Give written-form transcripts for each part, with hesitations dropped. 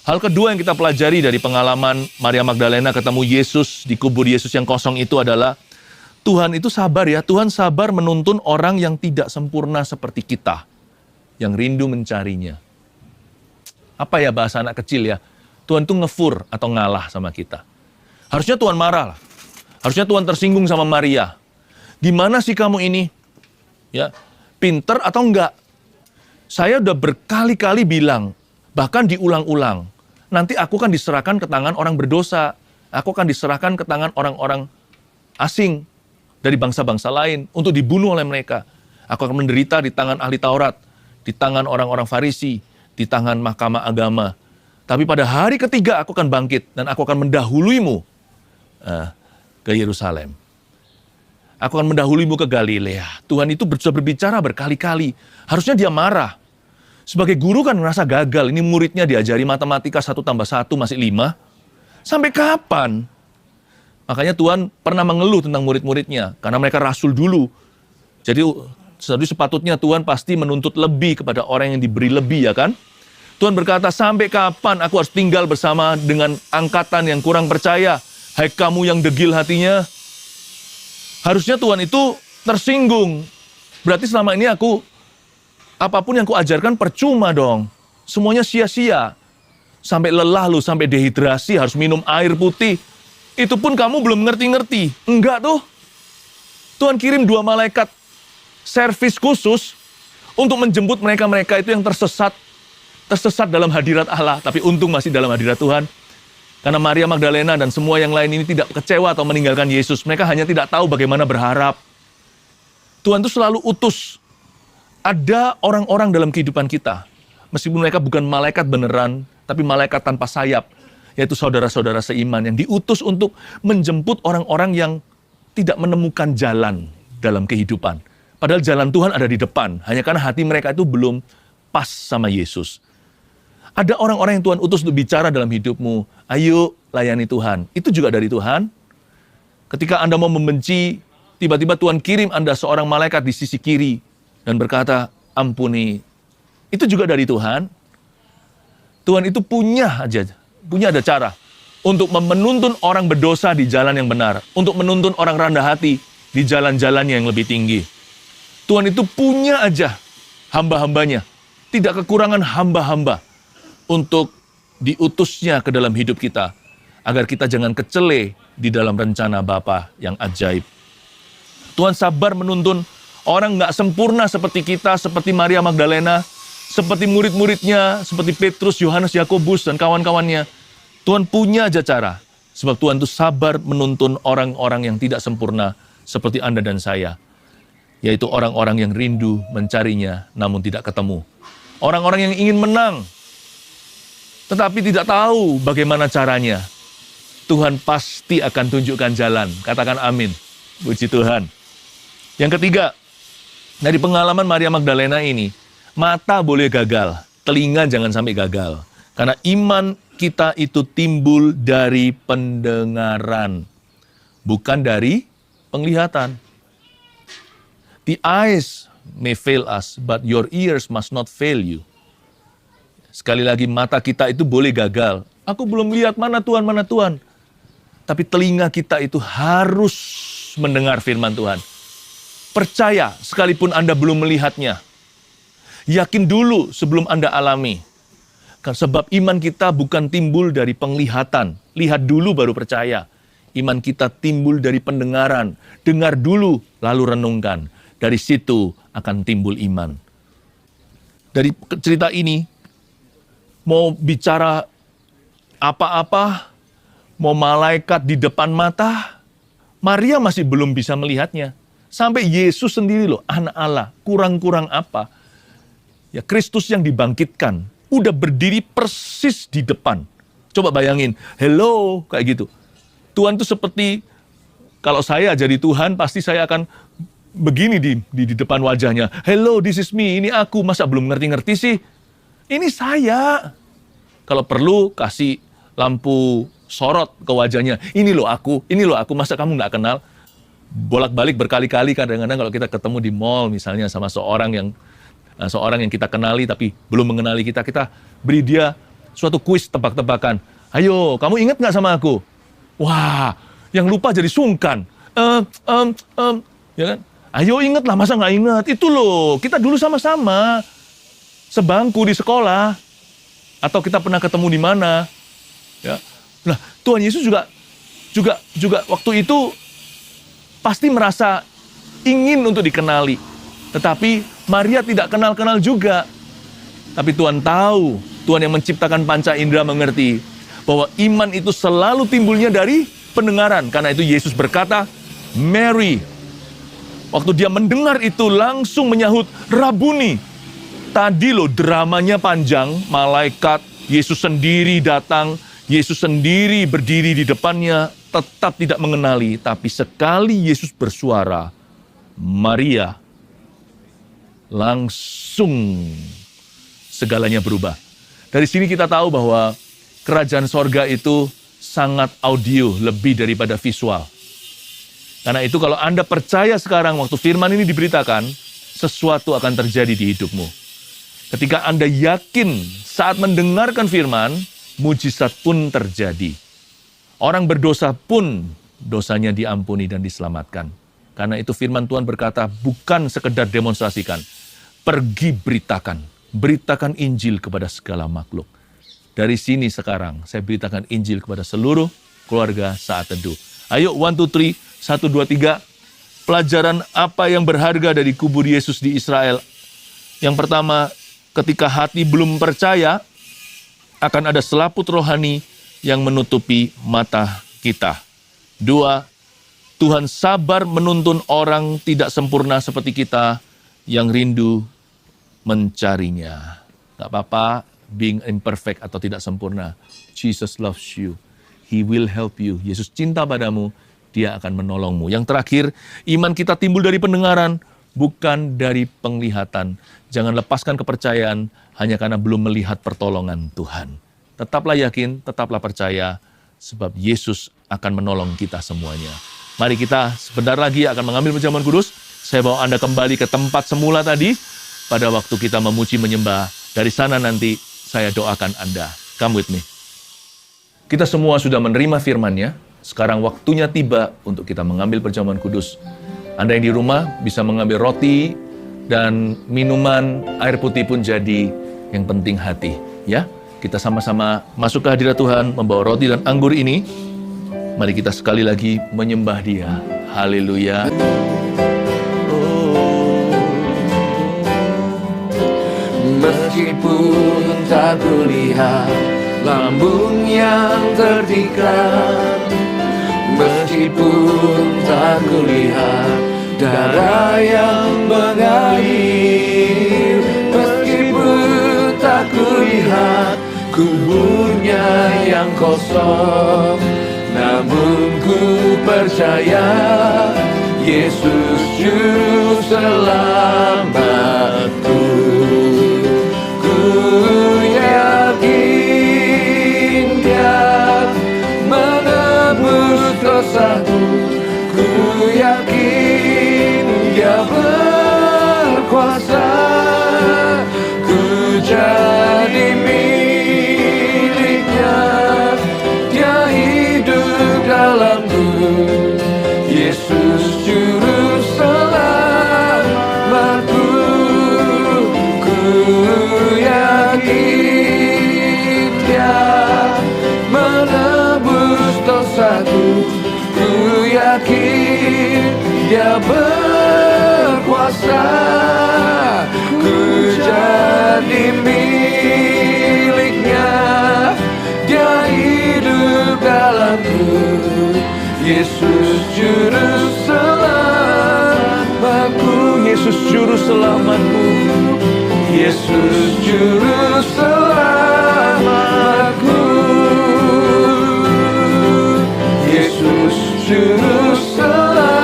Hal kedua yang kita pelajari dari pengalaman Maria Magdalena ketemu Yesus di kubur Yesus yang kosong itu adalah Tuhan itu sabar ya. Tuhan sabar menuntun orang yang tidak sempurna seperti kita, yang rindu mencarinya. Apa ya bahasa anak kecil ya? Tuhan itu ngefur atau ngalah sama kita. Harusnya Tuhan marah lah. Harusnya Tuhan tersinggung sama Maria. Gimana sih kamu ini? Ya, pinter atau enggak? Saya udah berkali-kali bilang, bahkan diulang-ulang. Nanti aku akan diserahkan ke tangan orang berdosa. Aku akan diserahkan ke tangan orang-orang asing dari bangsa-bangsa lain untuk dibunuh oleh mereka. Aku akan menderita di tangan ahli Taurat, di tangan orang-orang Farisi, di tangan mahkamah agama. Tapi pada hari ketiga aku akan bangkit dan aku akan mendahuluimu ke Yerusalem. Aku akan mendahuluimu ke Galilea. Tuhan itu sudah berbicara berkali-kali. Harusnya dia marah. Sebagai guru kan merasa gagal. Ini muridnya diajari matematika 1 tambah 1 masih 5. Sampai kapan? Makanya Tuhan pernah mengeluh tentang murid-muridnya. Karena mereka rasul dulu. Jadi sepatutnya Tuhan pasti menuntut lebih kepada orang yang diberi lebih, ya kan? Tuhan berkata, sampai kapan aku harus tinggal bersama dengan angkatan yang kurang percaya? Hai kamu yang degil hatinya. Harusnya Tuhan itu tersinggung. Berarti selama ini apapun yang kuajarkan percuma dong. Semuanya sia-sia. Sampai lelah lu, sampai dehidrasi, harus minum air putih. Itu pun kamu belum ngerti-ngerti. Enggak tuh. Tuhan kirim 2 malaikat servis khusus untuk menjemput mereka-mereka itu yang tersesat dalam hadirat Allah. Tapi untung masih dalam hadirat Tuhan. Karena Maria Magdalena dan semua yang lain ini tidak kecewa atau meninggalkan Yesus. Mereka hanya tidak tahu bagaimana berharap. Tuhan itu selalu utus. Ada orang-orang dalam kehidupan kita, meskipun mereka bukan malaikat beneran, tapi malaikat tanpa sayap, yaitu saudara-saudara seiman yang diutus untuk menjemput orang-orang yang tidak menemukan jalan dalam kehidupan. Padahal jalan Tuhan ada di depan, hanya karena hati mereka itu belum pas sama Yesus. Ada orang-orang yang Tuhan utus untuk bicara dalam hidupmu, ayo layani Tuhan. Itu juga dari Tuhan. Ketika Anda mau membenci, tiba-tiba Tuhan kirim Anda seorang malaikat di sisi kiri, dan berkata, ampuni. Itu juga dari Tuhan. Tuhan itu punya ada cara untuk menuntun orang berdosa di jalan yang benar. Untuk menuntun orang rendah hati di jalan-jalannya yang lebih tinggi. Tuhan itu punya aja hamba-hambanya. Tidak kekurangan hamba-hamba untuk diutusnya ke dalam hidup kita. Agar kita jangan kecele di dalam rencana Bapa yang ajaib. Tuhan sabar menuntun orang nggak sempurna seperti kita, seperti Maria Magdalena, seperti murid-muridnya, seperti Petrus, Yohanes, Yakobus, dan kawan-kawannya. Tuhan punya aja cara. Sebab Tuhan itu sabar menuntun orang-orang yang tidak sempurna seperti Anda dan saya. Yaitu orang-orang yang rindu mencarinya namun tidak ketemu. Orang-orang yang ingin menang, tetapi tidak tahu bagaimana caranya. Tuhan pasti akan tunjukkan jalan. Katakan amin. Puji Tuhan. Yang ketiga, dari pengalaman Maria Magdalena ini, mata boleh gagal, telinga jangan sampai gagal. Karena iman kita itu timbul dari pendengaran, bukan dari penglihatan. The eyes may fail us, but your ears must not fail you. Sekali lagi, mata kita itu boleh gagal. Aku belum lihat mana Tuhan. Tapi telinga kita itu harus mendengar firman Tuhan. Percaya sekalipun Anda belum melihatnya. Yakin dulu sebelum Anda alami. Sebab iman kita bukan timbul dari penglihatan. Lihat dulu baru percaya. Iman kita timbul dari pendengaran. Dengar dulu lalu renungkan. Dari situ akan timbul iman. Dari cerita ini, mau bicara apa-apa, mau malaikat di depan mata, Maria masih belum bisa melihatnya. Sampai Yesus sendiri loh, anak Allah, kurang-kurang apa? Ya Kristus yang dibangkitkan, udah berdiri persis di depan. Coba bayangin, hello, kayak gitu. Tuhan tuh seperti, kalau saya jadi Tuhan, pasti saya akan begini di depan wajahnya. Hello, this is me, ini aku, masa belum ngerti-ngerti sih? Ini saya. Kalau perlu, kasih lampu sorot ke wajahnya. Ini loh aku, masa kamu nggak kenal? Bolak-balik berkali-kali kadang-kadang kalau kita ketemu di mall misalnya sama seorang yang kita kenali tapi belum mengenali kita beri dia suatu kuis tebak-tebakan. Ayo, kamu ingat nggak sama aku? Wah, yang lupa jadi sungkan. Ya kan? Ayo ingat lah, masa nggak ingat? Itu loh, kita dulu sama-sama sebangku di sekolah. Atau kita pernah ketemu di mana. Ya. Nah, Tuhan Yesus juga waktu itu pasti merasa ingin untuk dikenali. Tetapi Maria tidak kenal-kenal juga. Tapi Tuhan tahu, Tuhan yang menciptakan panca indera mengerti bahwa iman itu selalu timbulnya dari pendengaran. Karena itu Yesus berkata, Mary. Waktu dia mendengar itu langsung menyahut, Rabuni. Tadi loh dramanya panjang, malaikat, Yesus sendiri datang, Yesus sendiri berdiri di depannya, tetap tidak mengenali. Tapi sekali Yesus bersuara, Maria, langsung segalanya berubah. Dari sini kita tahu bahwa kerajaan sorga itu sangat audio, lebih daripada visual. Karena itu kalau Anda percaya sekarang waktu firman ini diberitakan, sesuatu akan terjadi di hidupmu. Ketika Anda yakin saat mendengarkan firman, mujizat pun terjadi. Orang berdosa pun dosanya diampuni dan diselamatkan. Karena itu firman Tuhan berkata, bukan sekedar demonstrasikan, pergi beritakan. Beritakan Injil kepada segala makhluk. Dari sini sekarang, saya beritakan Injil kepada seluruh keluarga saat teduh. Ayo, 1, 2, 3, 1, 2, 3. Pelajaran apa yang berharga dari kubur Yesus di Israel? Yang pertama, ketika hati belum percaya, akan ada selaput rohani yang menutupi mata kita. 2, Tuhan sabar menuntun orang tidak sempurna seperti kita yang rindu mencarinya. Gak apa-apa being imperfect atau tidak sempurna. Jesus loves you. He will help you. Yesus cinta padamu. Dia akan menolongmu. Yang terakhir, iman kita timbul dari pendengaran, bukan dari penglihatan. Jangan lepaskan kepercayaan hanya karena belum melihat pertolongan Tuhan. Tetaplah yakin, tetaplah percaya, sebab Yesus akan menolong kita semuanya. Mari kita sebentar lagi akan mengambil perjamuan kudus. Saya bawa Anda kembali ke tempat semula tadi, pada waktu kita memuji menyembah. Dari sana nanti saya doakan Anda. Come with me. Kita semua sudah menerima firman-Nya. Sekarang waktunya tiba untuk kita mengambil perjamuan kudus. Anda yang di rumah bisa mengambil roti dan minuman, air putih pun jadi. Yang penting hati. Ya, kita sama-sama masuk ke hadirat Tuhan, membawa roti dan anggur ini. Mari kita sekali lagi menyembah Dia. Haleluya. Meskipun tak kulihat lambung yang tertikam, meskipun tak kulihat darah yang mengalir, meskipun tak kulihat kuburnya yang kosong, namun ku percaya Yesus juru selamatku. Dosaku, ku yakin Dia berkuasa, ku jadi miliknya, Dia hidup dalamku, Yesus juru selamatku, ku yakin Dia menebus dosaku. Ku yakin Dia berkuasa, ku jadi miliknya, Dia hidup dalamku, Yesus juru selamatku, Yesus juru selamatku. Yesus juru selamatku, Yesus juru selamatku.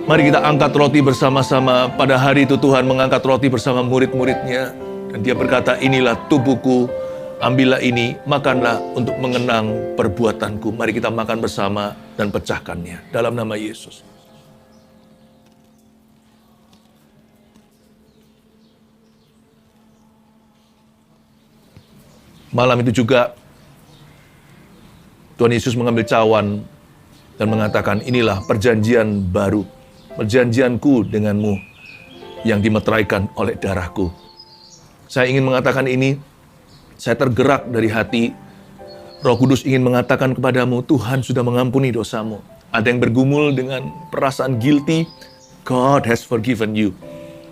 Mari kita angkat roti bersama-sama. Pada hari itu Tuhan mengangkat roti bersama murid-muridnya. Dan Dia berkata, inilah tubuhku, ambillah ini, makanlah untuk mengenang perbuatanku. Mari kita makan bersama dan pecahkannya. Dalam nama Yesus. Malam itu juga Tuhan Yesus mengambil cawan dan mengatakan, inilah perjanjian baru, perjanjianku denganmu yang dimeteraikan oleh darahku. Saya ingin mengatakan ini, saya tergerak dari hati. Roh Kudus ingin mengatakan kepadamu, Tuhan sudah mengampuni dosamu. Ada yang bergumul dengan perasaan guilty, God has forgiven you.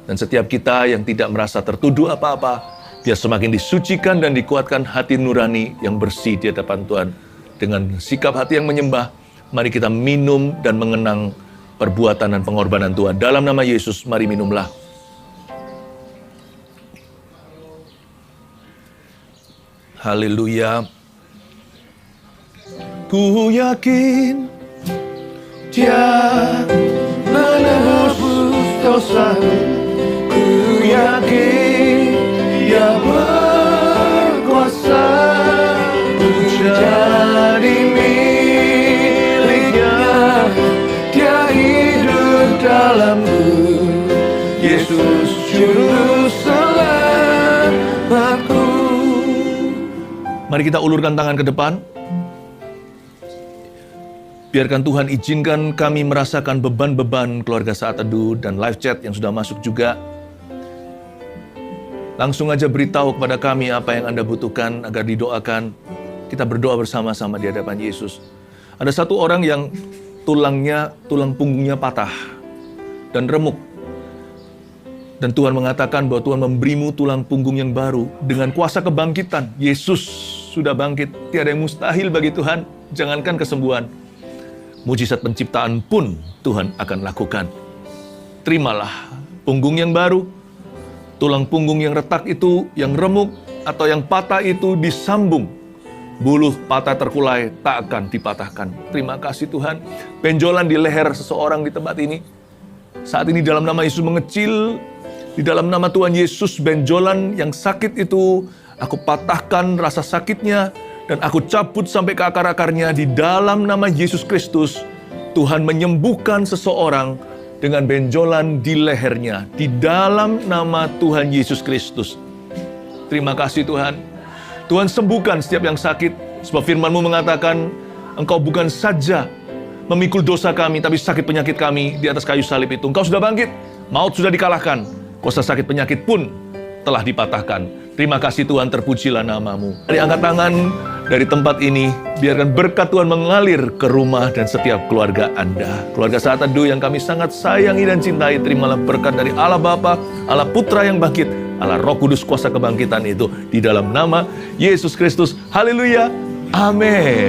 Dan setiap kita yang tidak merasa tertuduh apa-apa, dia semakin disucikan dan dikuatkan hati nurani yang bersih di hadapan Tuhan. Dengan sikap hati yang menyembah, mari kita minum dan mengenang perbuatan dan pengorbanan Tuhan. Dalam nama Yesus, mari minumlah. Haleluya. Ku yakin Dia menebus dosa. Ku yakin Dia berkuasa menjadi miliknya. Dia hidup dalamku, Yesus Juru Selamatku. Mari kita ulurkan tangan ke depan. Biarkan Tuhan izinkan kami merasakan beban-beban keluarga saat teduh dan live chat yang sudah masuk juga. Langsung aja beritahu kepada kami apa yang Anda butuhkan agar didoakan. Kita berdoa bersama-sama di hadapan Yesus. Ada satu orang yang tulang punggungnya patah dan remuk. Dan Tuhan mengatakan bahwa Tuhan memberimu tulang punggung yang baru dengan kuasa kebangkitan. Yesus sudah bangkit. Tiada yang mustahil bagi Tuhan. Jangankan kesembuhan. Mujizat penciptaan pun Tuhan akan lakukan. Terimalah punggung yang baru, tulang punggung yang retak itu, yang remuk atau yang patah itu disambung. Buluh patah terkulai tak akan dipatahkan. Terima kasih Tuhan. Benjolan di leher seseorang di tempat ini. Saat ini dalam nama Yesus mengecil. Di dalam nama Tuhan Yesus, benjolan yang sakit itu, aku patahkan rasa sakitnya. Dan aku cabut sampai ke akar-akarnya di dalam nama Yesus Kristus. Tuhan menyembuhkan seseorang dengan benjolan di lehernya. Di dalam nama Tuhan Yesus Kristus. Terima kasih Tuhan. Tuhan sembuhkan setiap yang sakit. Sebab firman-Mu mengatakan, Engkau bukan saja memikul dosa kami, tapi sakit penyakit kami di atas kayu salib itu. Engkau sudah bangkit. Maut sudah dikalahkan. Kuasa sakit penyakit pun telah dipatahkan. Terima kasih Tuhan, terpujilah nama-Mu. Mari angkat tangan dari tempat ini, biarkan berkat Tuhan mengalir ke rumah dan setiap keluarga Anda. Keluarga Saat Teduh yang kami sangat sayangi dan cintai, terimalah berkat dari Allah Bapa, Allah Putra yang bangkit, Allah Roh Kudus kuasa kebangkitan itu. Di dalam nama Yesus Kristus. Haleluya. Amin.